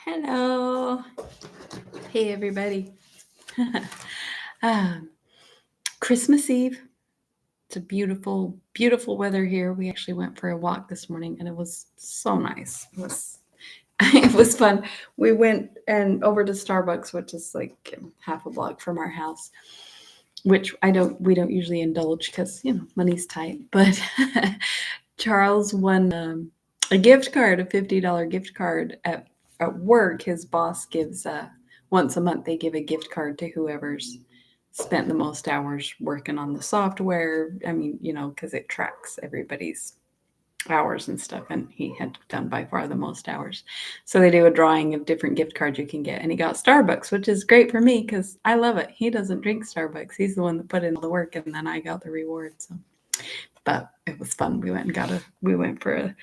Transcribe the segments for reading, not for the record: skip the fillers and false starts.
Hello. Hey, everybody. um, Christmas Eve. It's a beautiful, beautiful weather here. We actually went for a walk this morning and it was so nice. It was fun. We went and over to Starbucks, which is like half a block from our house, which we don't usually indulge because, money's tight. But Charles won a gift card, a $50 gift card at work. His boss gives once a month, they give a gift card to whoever's spent the most hours working on the software. I mean, because it tracks everybody's hours and stuff, and he had done by far the most hours. So they do a drawing of different gift cards you can get, and he got Starbucks, which is great for me because I love it. He doesn't drink Starbucks. He's the one that put in all the work, and then I got the reward. So, but it was fun. We went for a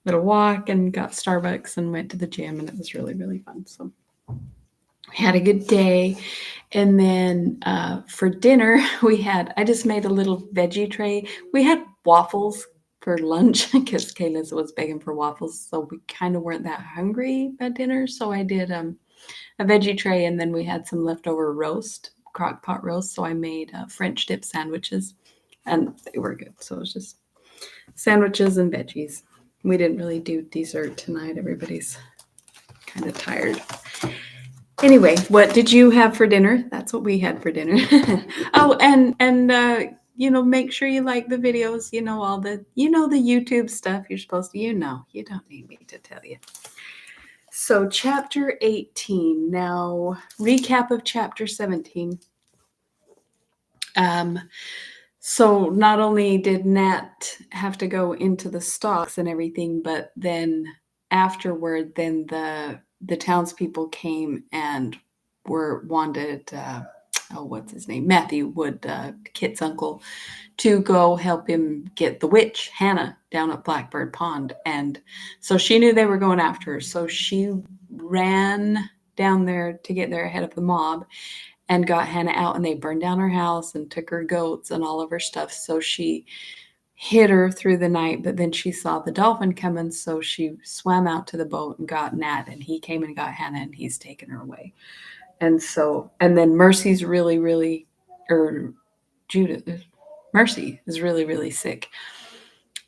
little walk and got Starbucks and went to the gym, and it was really, really fun. So we had a good day. And then for dinner, I just made a little veggie tray. We had waffles for lunch because Kayla was begging for waffles. So we kind of weren't that hungry at dinner. So I did a veggie tray, and then we had some leftover crock pot roast. So I made French dip sandwiches, and they were good. So it was just sandwiches and veggies. We didn't really do dessert tonight. Everybody's kind of tired. Anyway, what did you have for dinner? That's what we had for dinner. Oh, and make sure you like the videos. All the the YouTube stuff you're supposed to. You don't need me to tell you. So chapter 18. Now recap of chapter 17. So not only did Nat have to go into the stocks and everything, but then afterward, then the townspeople came and wanted what's his name, Matthew Wood, Kit's uncle, to go help him get the witch Hannah down at Blackbird Pond. And so she knew they were going after her, so she ran down there to get there ahead of the mob and got Hannah out, and they burned down her house and took her goats and all of her stuff. So she hid her through the night, but then she saw the dolphin coming, so she swam out to the boat and got Nat, and he came and got Hannah, and he's taken her away. And then Mercy's Mercy is really, really sick.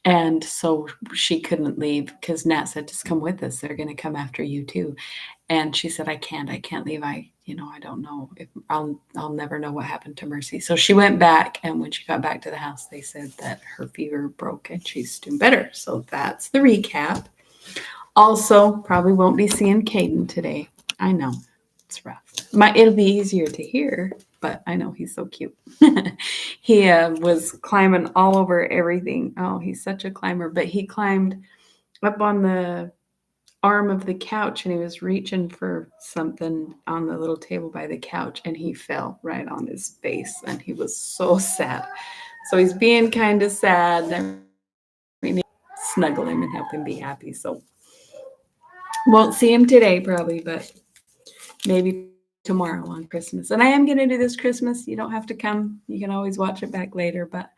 And so she couldn't leave because Nat said, just come with us. They're going to come after you too. And she said, I can't leave. I don't know if I'll never know what happened to Mercy. So she went back. And when she got back to the house, they said that her fever broke and she's doing better. So that's the recap. Also, probably won't be seeing Caden today. I know it's rough. It'll be easier to hear, but I know he's so cute. He was climbing all over everything. Oh, he's such a climber. But he climbed up on the arm of the couch, and he was reaching for something on the little table by the couch, and he fell right on his face, and he was so sad. So he's being kind of sad. I mean, snuggle him and help him be happy. So won't see him today probably, but maybe tomorrow on Christmas. And I am going to do this Christmas. You don't have to come. You can always watch it back later. But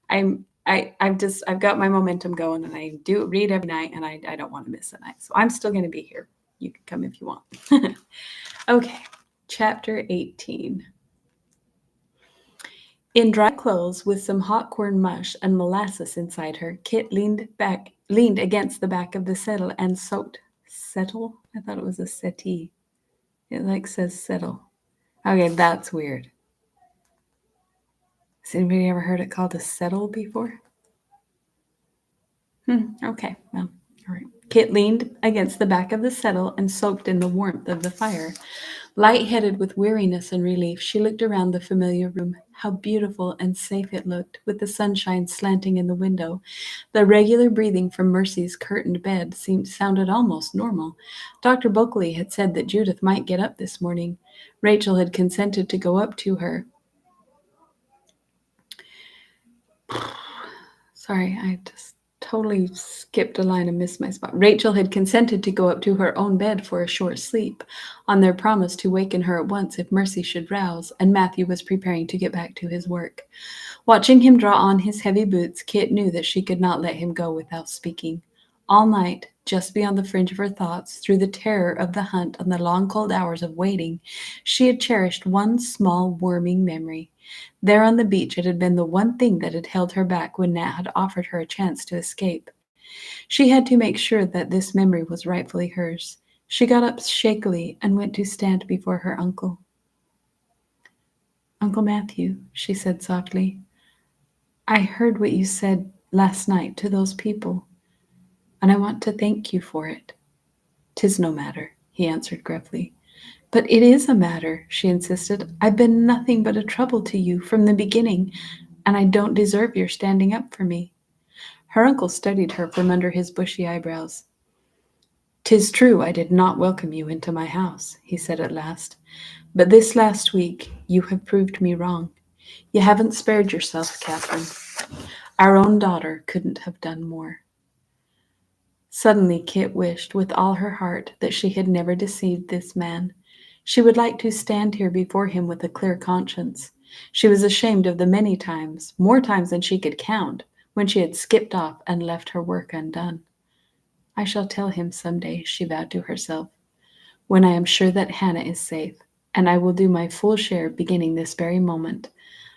I've got my momentum going, and I do read every night, and I don't want to miss a night. So I'm still going to be here. You can come if you want. Okay, chapter 18. In dry clothes with some hot corn mush and molasses inside her, Kit leaned against the back of the settle and soaked. Settle? I thought it was a settee. It says settle. Okay, that's weird. Has anybody ever heard it called a settle before? Okay, well, all right. Kit leaned against the back of the settle and soaked in the warmth of the fire. Light-headed with weariness and relief, she looked around the familiar room. How beautiful and safe it looked, with the sunshine slanting in the window. The regular breathing from Mercy's curtained bed sounded almost normal. Dr. Bulkley had said that Judith might get up this morning. Rachel had consented to go up to her. Sorry, I just totally skipped a line and missed my spot. Rachel had consented to go up to her own bed for a short sleep, on their promise to waken her at once if Mercy should rouse, and Matthew was preparing to get back to his work. Watching him draw on his heavy boots, Kit knew that she could not let him go without speaking. All night, just beyond the fringe of her thoughts, through the terror of the hunt and the long cold hours of waiting, she had cherished one small worming memory. There on the beach it had been the one thing that had held her back when Nat had offered her a chance to escape. She had to make sure that this memory was rightfully hers. She got up shakily and went to stand before her uncle. "Uncle Matthew," she said softly, "I heard what you said last night to those people, and I want to thank you for it." "'Tis no matter," he answered gruffly. "But it is a matter," she insisted. "I've been nothing but a trouble to you from the beginning, and I don't deserve your standing up for me." Her uncle studied her from under his bushy eyebrows. "'Tis true I did not welcome you into my house," he said at last. "But this last week you have proved me wrong. You haven't spared yourself, Catherine. Our own daughter couldn't have done more." Suddenly Kit wished with all her heart that she had never deceived this man. She would like to stand here before him with a clear conscience. She was ashamed of the many times, more times than she could count, when she had skipped off and left her work undone. "I shall tell him some day," she vowed to herself, "when I am sure that Hannah is safe, and I will do my full share beginning this very moment.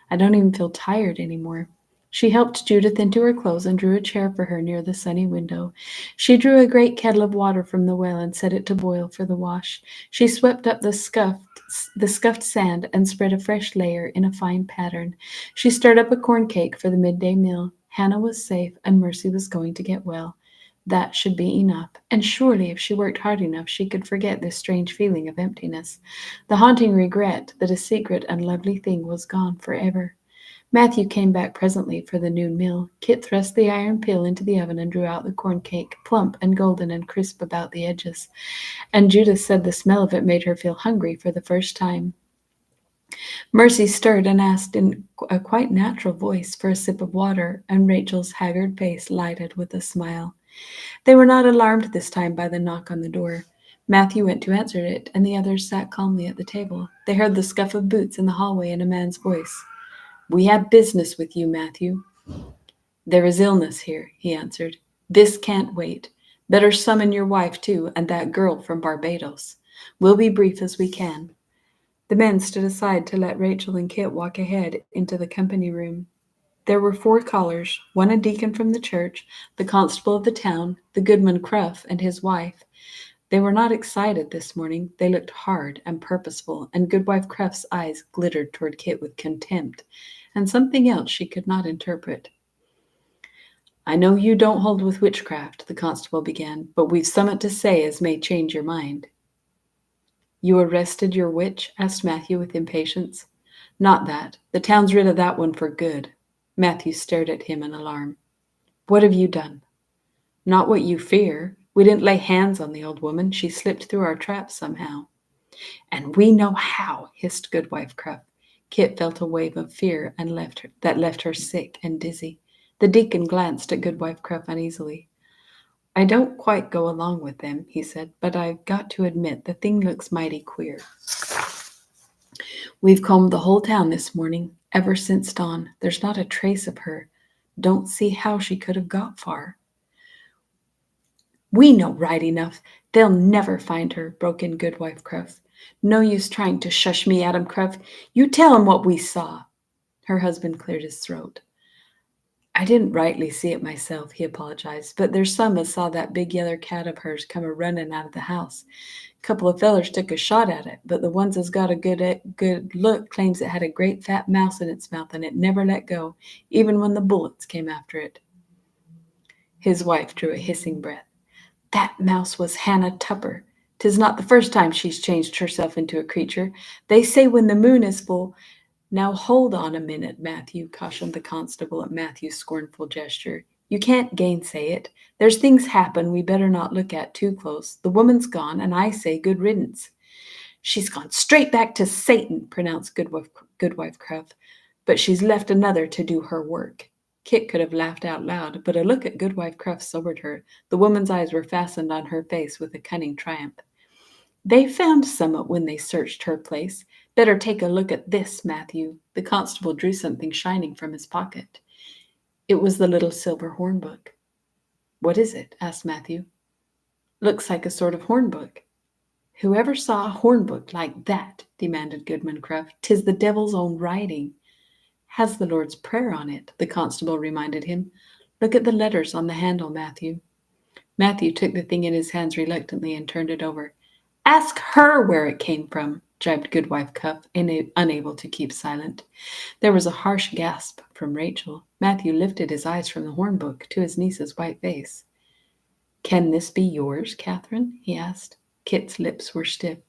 I don't even feel tired anymore." She helped Judith into her clothes and drew a chair for her near the sunny window. She drew a great kettle of water from the well and set it to boil for the wash. She swept up the scuffed sand and spread a fresh layer in a fine pattern. She stirred up a corn cake for the midday meal. Hannah was safe, and Mercy was going to get well. That should be enough, and surely if she worked hard enough she could forget this strange feeling of emptiness. The haunting regret that a secret and lovely thing was gone forever. Matthew came back presently for the noon meal. Kit thrust the iron pail into the oven and drew out the corn cake, plump and golden and crisp about the edges. And Judith said the smell of it made her feel hungry for the first time. Mercy stirred and asked in a quite natural voice for a sip of water, and Rachel's haggard face lighted with a smile. They were not alarmed this time by the knock on the door. Matthew went to answer it, and the others sat calmly at the table. They heard the scuff of boots in the hallway and a man's voice. "We have business with you, Matthew." "There is illness here," he answered. "This can't wait. Better summon your wife, too, and that girl from Barbados. We'll be brief as we can." The men stood aside to let Rachel and Kit walk ahead into the company room. There were 4 callers, one a deacon from the church, the constable of the town, the goodman Cruff, and his wife. They were not excited this morning. They looked hard and purposeful, and Goodwife Cruff's eyes glittered toward Kit with contempt, and something else she could not interpret. "I know you don't hold with witchcraft," the constable began, "but we've summat to say as may change your mind." "You arrested your witch?" asked Matthew with impatience. "Not that. The town's rid of that one for good." Matthew stared at him in alarm. "What have you done?" "Not what you fear. We didn't lay hands on the old woman. She slipped through our traps somehow." "And we know how," hissed Goodwife Cruff. Kit felt a wave of fear that left her sick and dizzy. The deacon glanced at Goodwife Cruff uneasily. "I don't quite go along with them," he said, "but I've got to admit the thing looks mighty queer. We've combed the whole town this morning, ever since dawn. There's not a trace of her. Don't see how she could have got far." "We know right enough. They'll never find her," broke in Goodwife Cruff. "No use trying to shush me, Adam Cruff. You tell 'em what we saw." Her husband cleared his throat. "I didn't rightly see it myself," he apologized, "but there's some as saw that big yeller cat of hers come a-running out of the house. Couple of fellers took a shot at it, but the ones as got a good look claims it had a great fat mouse in its mouth, and it never let go, even when the bullets came after it." His wife drew a hissing breath. "That mouse was Hannah Tupper. 'Tis not the first time she's changed herself into a creature. They say when the moon is full—" "Now hold on a minute, Matthew," cautioned the constable at Matthew's scornful gesture. "You can't gainsay it. There's things happen we better not look at too close. The woman's gone, and I say good riddance." "She's gone straight back to Satan," pronounced Goodwife Cruff, "but she's left another to do her work." Kit could have laughed out loud, but a look at Goodwife Cruff sobered her. The woman's eyes were fastened on her face with a cunning triumph. "They found summat when they searched her place. Better take a look at this, Matthew." The constable drew something shining from his pocket. It was the little silver horn book. "What is it?" asked Matthew. Looks like a sort of hornbook. Whoever saw a hornbook like that? Demanded Goodman Cruff. 'Tis the devil's own writing. Has the Lord's Prayer on it, the constable reminded him. Look at the letters on the handle, Matthew. Matthew took the thing in his hands reluctantly and turned it over. Ask her where it came from, jibed Goodwife Cuff, unable to keep silent. There was a harsh gasp from Rachel. Matthew lifted his eyes from the hornbook to his niece's white face. Can this be yours, Catherine? He asked. Kit's lips were stiff.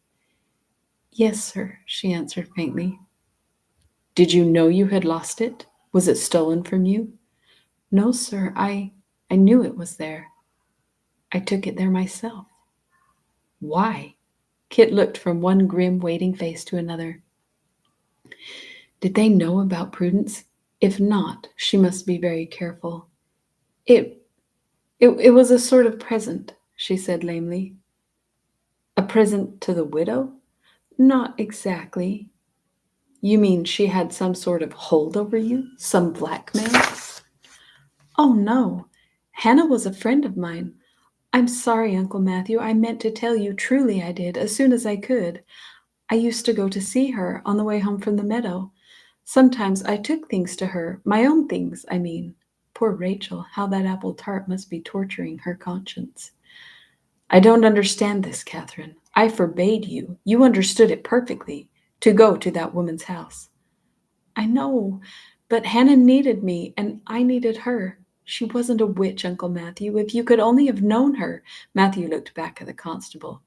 Yes, sir, she answered faintly. Did you know you had lost it? Was it stolen from you? No, sir, I knew it was there. I took it there myself. Why? Kit looked from one grim, waiting face to another. Did they know about Prudence? If not, she must be very careful. It was a sort of present, she said lamely. A present to the widow? Not exactly. You mean she had some sort of hold over you? Some blackmail? Oh, no. Hannah was a friend of mine. I'm sorry, Uncle Matthew. I meant to tell you, truly I did, as soon as I could. I used to go to see her on the way home from the meadow. Sometimes I took things to her, my own things, I mean. Poor Rachel, how that apple tart must be torturing her conscience. I don't understand this, Catherine. I forbade you, you understood it perfectly, to go to that woman's house. I know, but Hannah needed me, and I needed her. She wasn't a witch, Uncle Matthew. If you could only have known her. Matthew looked back at the constable.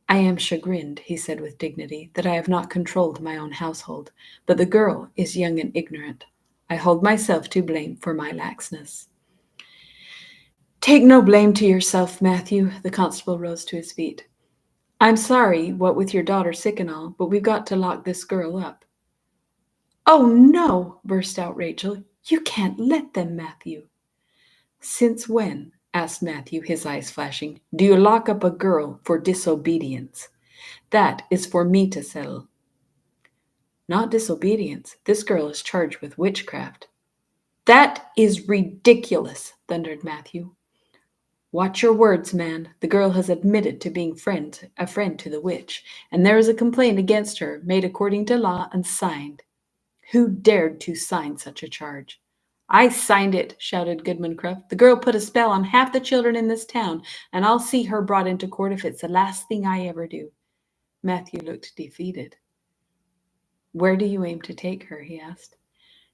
I am chagrined, he said with dignity, that I have not controlled my own household, but the girl is young and ignorant. I hold myself to blame for my laxness. Take no blame to yourself, Matthew. The constable rose to his feet. I'm sorry, what with your daughter sick and all, but we've got to lock this girl up. Oh, no, burst out Rachel. You can't let them, Matthew. Since when, asked Matthew, his eyes flashing, do you lock up a girl for disobedience? That is for me to settle. Not disobedience. This girl is charged with witchcraft. That is ridiculous, thundered Matthew. Watch your words, man. The girl has admitted to being a friend to the witch, and there is a complaint against her, made according to law and signed. Who dared to sign such a charge? I signed it, shouted Goodman Cruff. The girl put a spell on half the children in this town, and I'll see her brought into court if it's the last thing I ever do. Matthew looked defeated. Where do you aim to take her? He asked.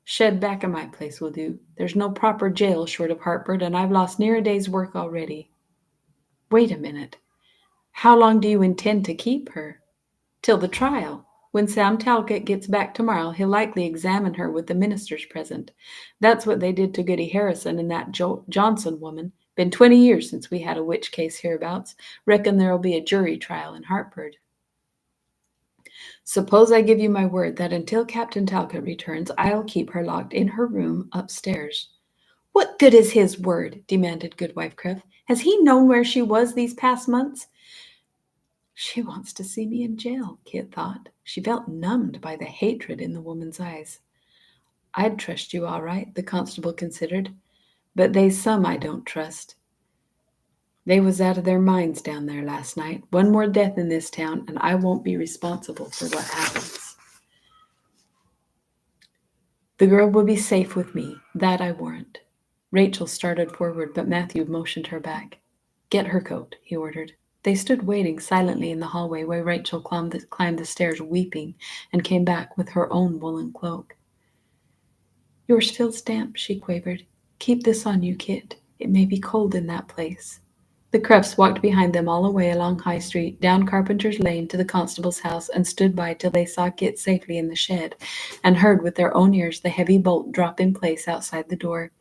Shed back at my place will do. There's no proper jail short of Hartford, and I've lost near a day's work already. Wait a minute. How long do you intend to keep her? Till the trial. When Sam Talcott gets back tomorrow, he'll likely examine her with the ministers present. That's what they did to Goody Harrison and that Johnson woman. Been 20 years since we had a witch case hereabouts. Reckon there'll be a jury trial in Hartford. Suppose I give you my word that until Captain Talcott returns, I'll keep her locked in her room upstairs. What good is his word? Demanded Goodwife Cruff. Has he known where she was these past months? She wants to see me in jail, Kit thought. She felt numbed by the hatred in the woman's eyes. I'd trust you all right, the constable considered, but they's some I don't trust. They was out of their minds down there last night. One more death in this town, and I won't be responsible for what happens. The girl will be safe with me, that I warrant. Rachel started forward, but Matthew motioned her back. Get her coat, he ordered. They stood waiting silently in the hallway where Rachel climbed the stairs weeping and came back with her own woolen cloak. Yours feels damp, she quavered. Keep this on you, Kit. It may be cold in that place. The Cruffs walked behind them all the way along High Street, down Carpenter's Lane to the constable's house, and stood by till they saw Kit safely in the shed, and heard with their own ears the heavy bolt drop in place outside the door.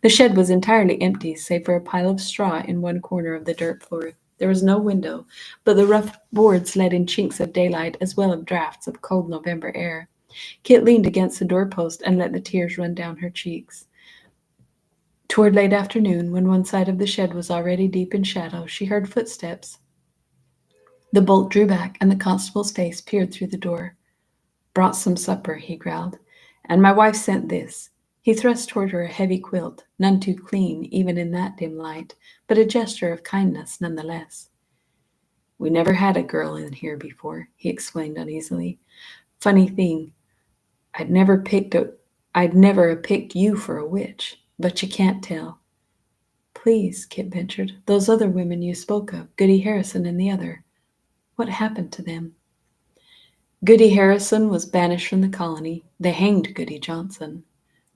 The shed was entirely empty, save for a pile of straw in one corner of the dirt floor. There was no window, but the rough boards let in chinks of daylight as well as drafts of cold November air. Kit leaned against the doorpost and let the tears run down her cheeks. Toward late afternoon, when one side of the shed was already deep in shadow, she heard footsteps. The bolt drew back, and the constable's face peered through the door. Brought some supper, he growled, and my wife sent this. He thrust toward her a heavy quilt, none too clean even in that dim light, but a gesture of kindness nonetheless. "We never had a girl in here before," he explained uneasily. "Funny thing, I'd never picked a I'd never a picked you for a witch, but you can't tell." "Please," Kit ventured, "those other women you spoke of, Goody Harrison and the other, what happened to them?" "Goody Harrison was banished from the colony. They hanged Goody Johnson."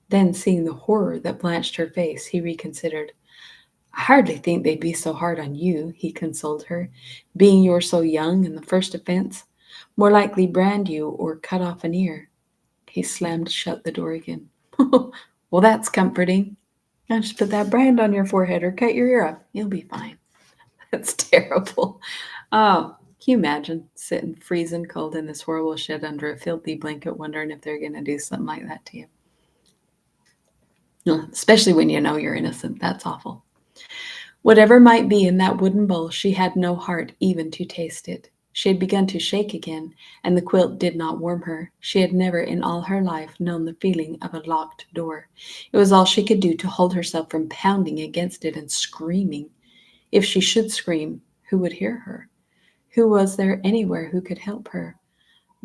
Then, seeing the horror that blanched her face, he reconsidered. "I hardly think they'd be so hard on you," he consoled her, "being you're so young and the first offense. More likely brand you or cut off an ear." He slammed shut the door again. "Well, that's comforting. Now just put that brand on your forehead or cut your ear off. You'll be fine." That's terrible. Oh, can you imagine sitting freezing cold in this horrible shed under a filthy blanket wondering if they're going to do something like that to you? No, especially when you know you're innocent. That's awful. Whatever might be in that wooden bowl, she had no heart even to taste it. She had begun to shake again, and the quilt did not warm her. She had never in all her life known the feeling of a locked door. It was all she could do to hold herself from pounding against it and screaming. If she should scream, who would hear her? Who was there anywhere who could help her?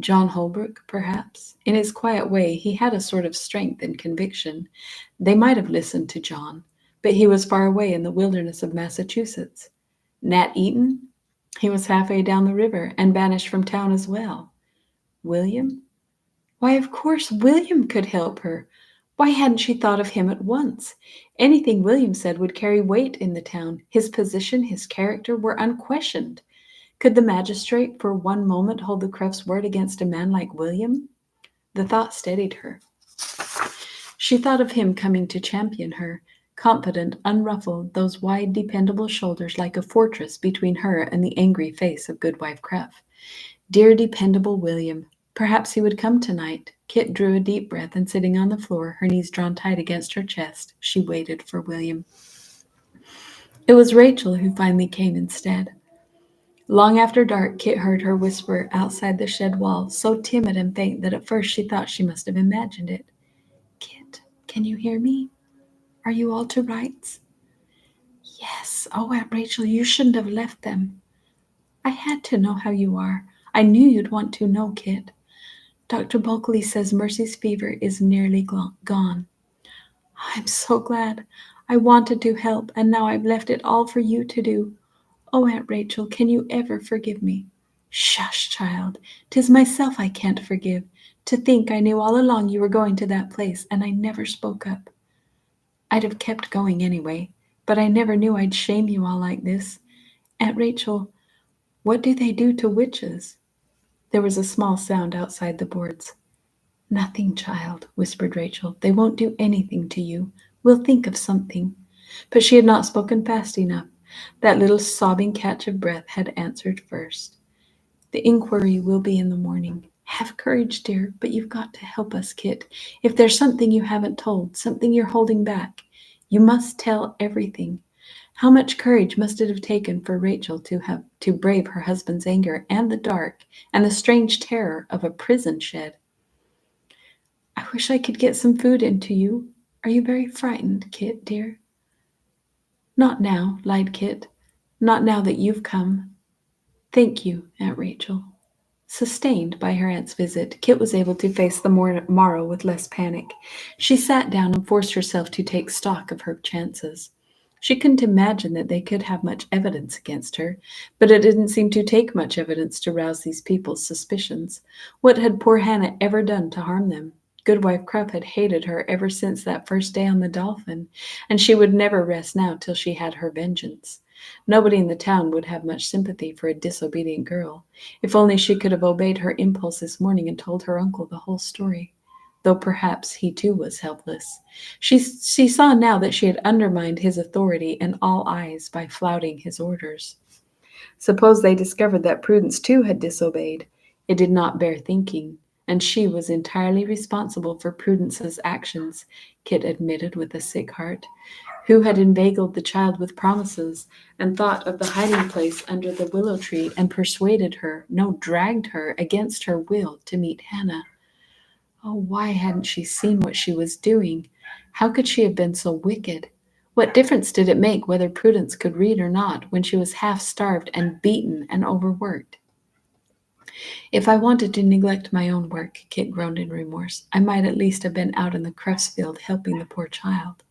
John Holbrook, perhaps. In his quiet way, he had a sort of strength and conviction. They might have listened to John, but he was far away in the wilderness of Massachusetts. Nat Eaton? He was halfway down the river and banished from town as well. William? Why, of course, William could help her. Why hadn't she thought of him at once? Anything William said would carry weight in the town. His position, his character were unquestioned. Could the magistrate for one moment hold the Crufts' word against a man like William? The thought steadied her. She thought of him coming to champion her, confident, unruffled, those wide, dependable shoulders like a fortress between her and the angry face of Goodwife Cruff. Dear, dependable William. Perhaps he would come tonight. Kit drew a deep breath, and sitting on the floor, her knees drawn tight against her chest, she waited for William. It was Rachel who finally came instead. Long after dark, Kit heard her whisper outside the shed wall, so timid and faint that at first she thought she must have imagined it. "Kit, can you hear me? Are you all to rights?" "Yes. Oh, Aunt Rachel, you shouldn't have left them." "I had to know how you are. I knew you'd want to know, Kit. Dr. Bulkley says Mercy's fever is nearly gone." "I'm so glad. I wanted to help, and now I've left it all for you to do. Oh, Aunt Rachel, can you ever forgive me?" "Shush, child. 'Tis myself I can't forgive. To think I knew all along you were going to that place, and I never spoke up. I'd have kept going anyway, but I never knew I'd shame you all like this. Aunt Rachel, what do they do to witches?" There was a small sound outside the boards. "Nothing, child," whispered Rachel. "They won't do anything to you. We'll think of something." But she had not spoken fast enough. That little sobbing catch of breath had answered first. "The inquiry will be in the morning. Have courage, dear, but you've got to help us, Kit. If there's something you haven't told, something you're holding back, you must tell everything." How much courage must it have taken for Rachel to brave her husband's anger and the dark and the strange terror of a prison shed? "I wish I could get some food into you. Are you very frightened, Kit, dear?" "Not now," lied Kit. "Not now that you've come." "Thank you, Aunt Rachel." Sustained by her aunt's visit, Kit was able to face the morrow with less panic. She sat down and forced herself to take stock of her chances. She couldn't imagine that they could have much evidence against her, but it didn't seem to take much evidence to rouse these people's suspicions. What had poor Hannah ever done to harm them? Goodwife Cruff had hated her ever since that first day on the Dolphin, and she would never rest now till she had her vengeance. Nobody in the town would have much sympathy for a disobedient girl. If only she could have obeyed her impulse this morning and told her uncle the whole story. Though perhaps he too was helpless. She saw now that she had undermined his authority and all eyes by flouting his orders. Suppose they discovered that Prudence too had disobeyed. It did not bear thinking, and she was entirely responsible for Prudence's actions, Kit admitted with a sick heart. Who had inveigled the child with promises, and thought of the hiding place under the willow tree, and persuaded her, no, dragged her, against her will, to meet Hannah? Oh, why hadn't she seen what she was doing? How could she have been so wicked? What difference did it make whether Prudence could read or not when she was half starved and beaten and overworked? If I wanted to neglect my own work, Kit groaned in remorse, I might at least have been out in the cress field helping the poor child.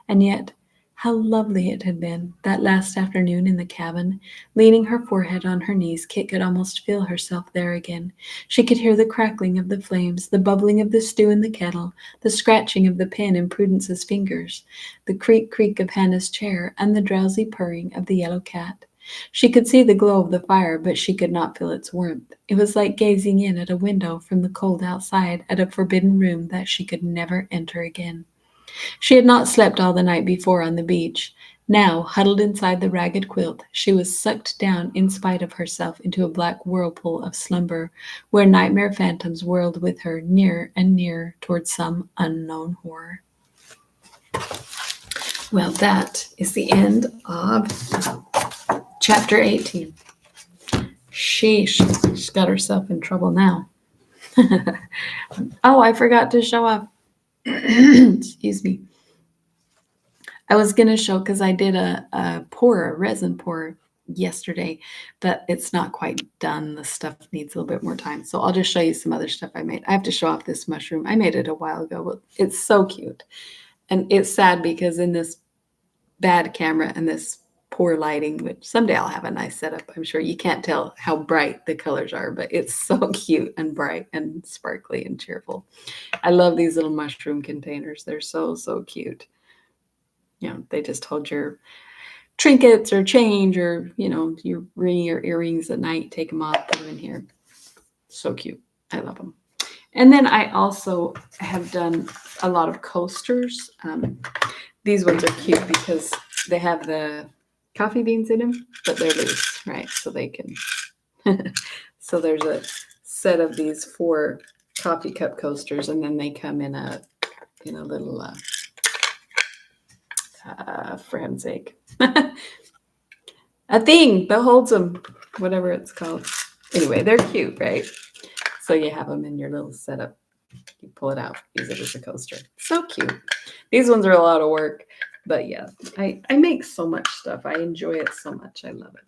And yet, how lovely it had been, that last afternoon in the cabin. Leaning her forehead on her knees, Kit could almost feel herself there again. She could hear the crackling of the flames, the bubbling of the stew in the kettle, the scratching of the pen in Prudence's fingers, the creak of Hannah's chair, and the drowsy purring of the yellow cat. She could see the glow of the fire, but she could not feel its warmth. It was like gazing in at a window from the cold outside at a forbidden room that she could never enter again. She had not slept all the night before on the beach. Now, huddled inside the ragged quilt, she was sucked down in spite of herself into a black whirlpool of slumber, where nightmare phantoms whirled with her nearer and nearer toward some unknown horror. Well, that is the end of chapter 18. Sheesh, she's got herself in trouble now. Oh, I forgot to show off. Excuse me. I was going to show, because I did a resin pour yesterday, but it's not quite done. The stuff needs a little bit more time. So I'll just show you some other stuff I made. I have to show off this mushroom. I made it a while ago, but it's so cute. And it's sad because in this bad camera and this poor lighting, which someday I'll have a nice setup, I'm sure you can't tell how bright the colors are, but it's so cute and bright and sparkly and cheerful. I love these little mushroom containers. They're so, so cute. You know, they just hold your trinkets or change, or, you know, you're ringing your earrings at night, take them off, put them in here. So cute. I love them. And then I also have done a lot of coasters. These ones are cute because they have the coffee beans in them, but they're loose, right? So they can. So there's a set of these 4 coffee cup coasters, and then they come in a little. For heaven's sake, a thing that holds them, whatever it's called. Anyway, they're cute, right? So you have them in your little setup. You pull it out, use it as a coaster. So cute. These ones are a lot of work, but yeah, I make so much stuff. I enjoy it so much. I love it.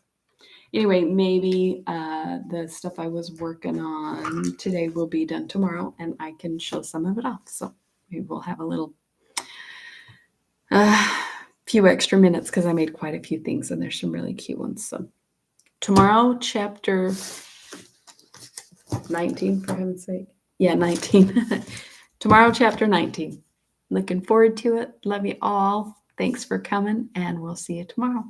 Anyway, maybe the stuff I was working on today will be done tomorrow, and I can show some of it off. So maybe we'll have a little few extra minutes because I made quite a few things, and there's some really cute ones. So tomorrow, chapter 19, for heaven's sake. Yeah, 19. Tomorrow, chapter 19. Looking forward to it. Love you all. Thanks for coming, and we'll see you tomorrow.